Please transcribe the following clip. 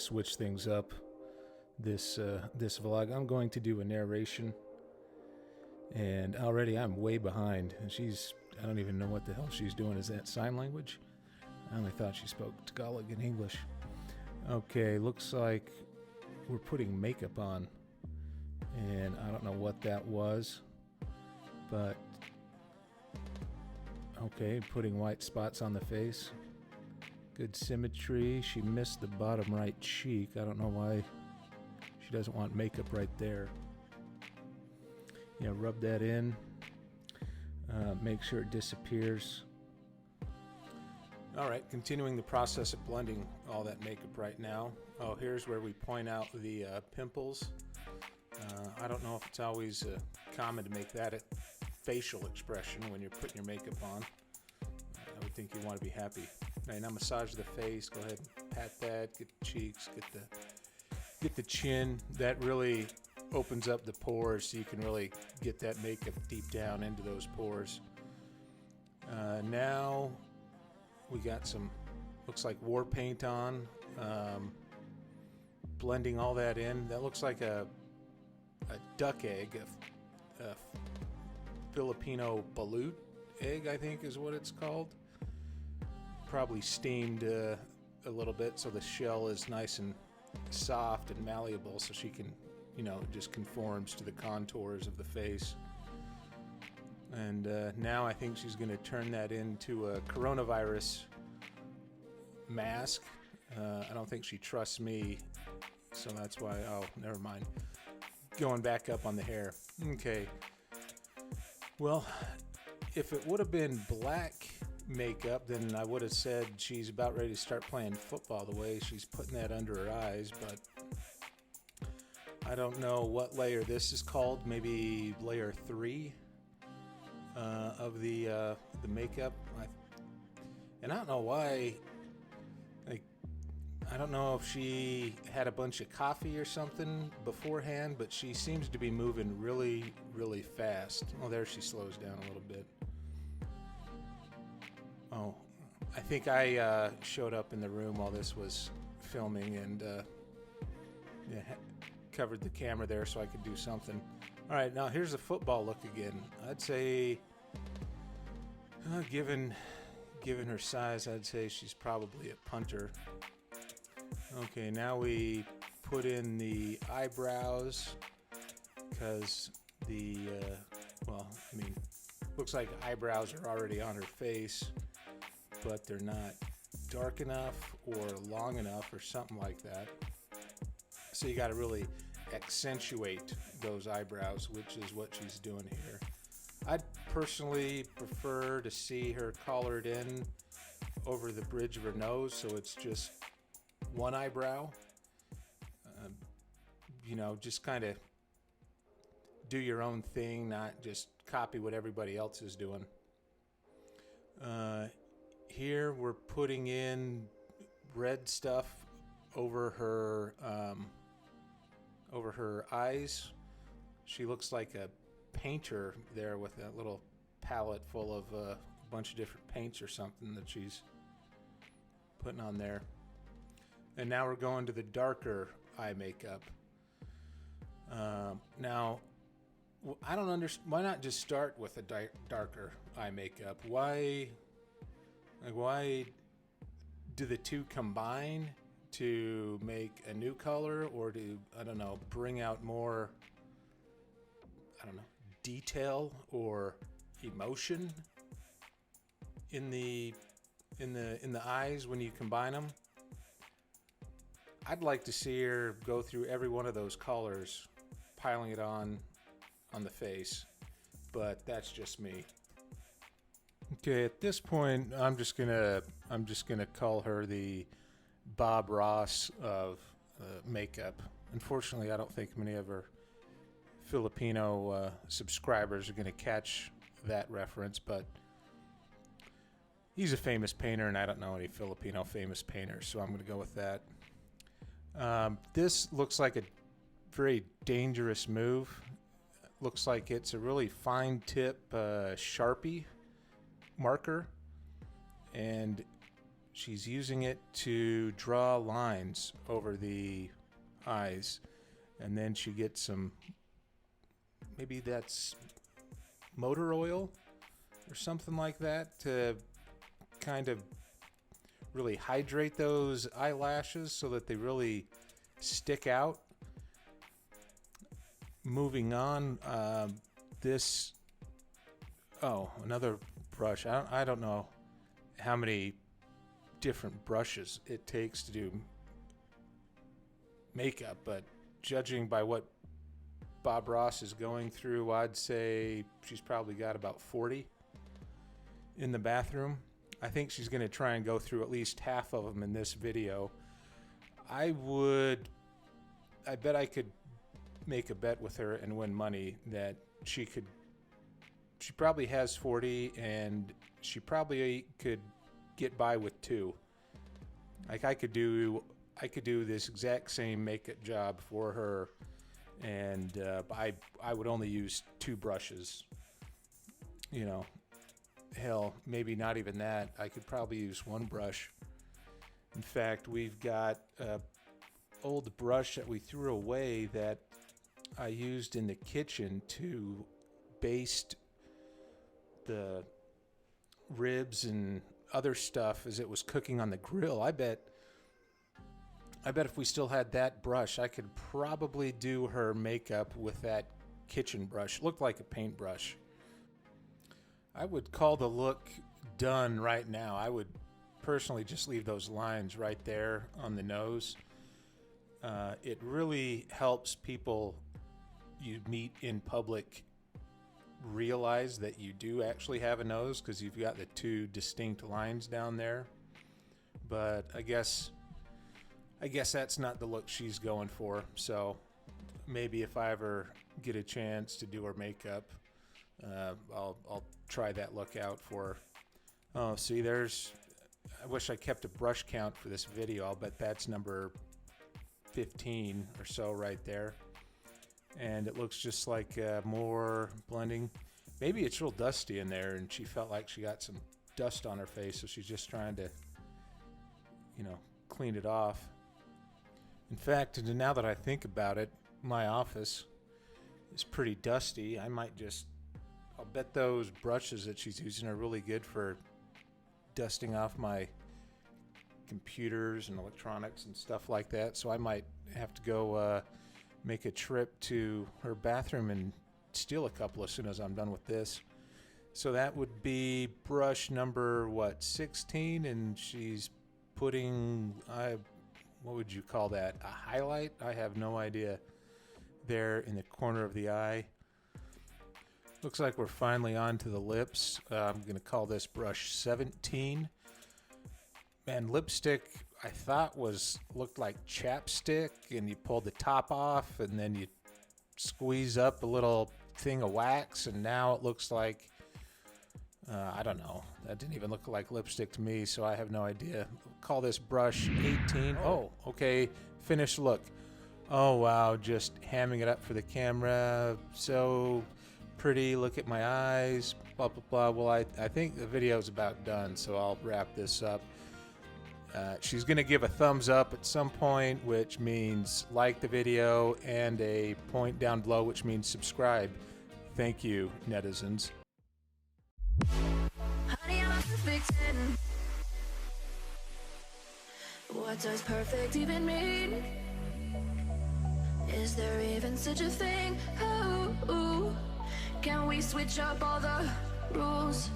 switch things up this vlog. I'm going to do a narration, and already I'm way behind. And I don't even know what the hell she's doing. Is that sign language? I only thought she spoke Tagalog and English. Okay, looks like we're putting makeup on, and I don't know what that was, but okay, putting white spots on the face. Good symmetry. She missed the bottom right cheek. I don't know why she doesn't want makeup right there. Yeah, rub that in. Make sure it disappears. All right, continuing the process of blending all that makeup right now. Oh, here's where we point out the pimples. I don't know if it's always common to make that a facial expression when you're putting your makeup on. I would think you want to be happy. All right, now massage the face. Go ahead and pat that. Get the cheeks. Get the chin. That really opens up the pores, so you can really get that makeup deep down into those pores. Now we got some, looks like war paint on. Blending all that in. That looks like a duck egg, a Filipino balut egg, I think is what it's called. Probably steamed a little bit so the shell is nice and soft and malleable, so she can, just conforms to the contours of the face. And now I think she's going to turn that into a coronavirus mask. I don't think she trusts me, so that's why. Oh, never mind. Going back up on the hair. Okay. Well, if it would have been black makeup, then I would have said she's about ready to start playing football the way she's putting that under her eyes, but I don't know what layer this is called. Maybe layer 3 of the makeup. And I don't know why. I don't know if she had a bunch of coffee or something beforehand, but she seems to be moving really, really fast. Oh, there she slows down a little bit. Oh, I think I showed up in the room while this was filming and covered the camera there so I could do something. All right, now here's the football look again. I'd say, given her size, I'd say she's probably a punter. Okay, now we put in the eyebrows because looks like eyebrows are already on her face, but they're not dark enough or long enough or something like that. So you got to really accentuate those eyebrows, which is what she's doing here. I'd personally prefer to see her collared in over the bridge of her nose, so it's just one eyebrow. Just kind of do your own thing, not just copy what everybody else is doing. Here we're putting in red stuff over her eyes. She looks like a painter there with that little palette full of a bunch of different paints or something that she's putting on there. And now we're going to the darker eye makeup. Now, I don't understand. Why not just start with a darker eye makeup? Why do the two combine to make a new color, or to, bring out more, detail or emotion in the eyes when you combine them? I'd like to see her go through every one of those colors, piling it on the face, but that's just me. Okay, at this point, I'm just gonna call her the Bob Ross of makeup. Unfortunately, I don't think many of her Filipino subscribers are gonna catch that reference, but he's a famous painter, and I don't know any Filipino famous painters, so I'm gonna go with that. This looks like a very dangerous move. Looks like it's a really fine tip Sharpie marker, and she's using it to draw lines over the eyes, and then she gets some, maybe that's motor oil or something like that, to kind of really hydrate those eyelashes so that they really stick out. Moving on, another brush. I don't know how many different brushes it takes to do makeup, but judging by what Bob Ross is going through, I'd say she's probably got about 40 in the bathroom. I think she's going to try and go through at least half of them in this video. I bet I could make a bet with her and win money that she probably has 40, and she probably could get by with 2. Like I could do this exact same makeup job for her, and I would only use 2 brushes. You know, hell, maybe not even that. I could probably use 1 brush. In fact, we've got an old brush that we threw away that I used in the kitchen to baste the ribs and other stuff as it was cooking on the grill. I bet if we still had that brush, I could probably do her makeup with that kitchen brush. It looked like a paintbrush. I would call the look done right now. I would personally just leave those lines right there on the nose. It really helps people you meet in public realize that you do actually have a nose, because you've got the 2 distinct lines down there. But I guess that's not the look she's going for. So maybe if I ever get a chance to do her makeup, I'll try that look out for her. Oh, see, I wish I kept a brush count for this video. I'll bet that's number 15 or so right there. And it looks just like more blending. Maybe it's real dusty in there, and she felt like she got some dust on her face, so she's just trying to, clean it off. In fact, now that I think about it, my office is pretty dusty. I'll bet those brushes that she's using are really good for dusting off my computers and electronics and stuff like that. So I might have to go make a trip to her bathroom and steal a couple as soon as I'm done with this. So that would be brush number 16, and she's putting what would you call that, a highlight? I have no idea. There in the corner of the eye. Looks like we're finally on to the lips. I'm gonna call this brush 17. Man, lipstick I thought looked like chapstick, and you pulled the top off and then you squeeze up a little thing of wax, and now it looks like I don't know, that didn't even look like lipstick to me, so I have no idea. We'll call this brush 18. Oh, okay, finished look. Oh wow, just hamming it up for the camera. So pretty, look at my eyes, blah blah blah. Well, I think the video's about done, so I'll wrap this up. She's gonna give a thumbs up at some point, which means like the video, and a point down below, which means subscribe. Thank you, netizens. Honey, I'm a perfect 10. What does perfect even mean? Is there even such a thing? Oh, can we switch up all the rules?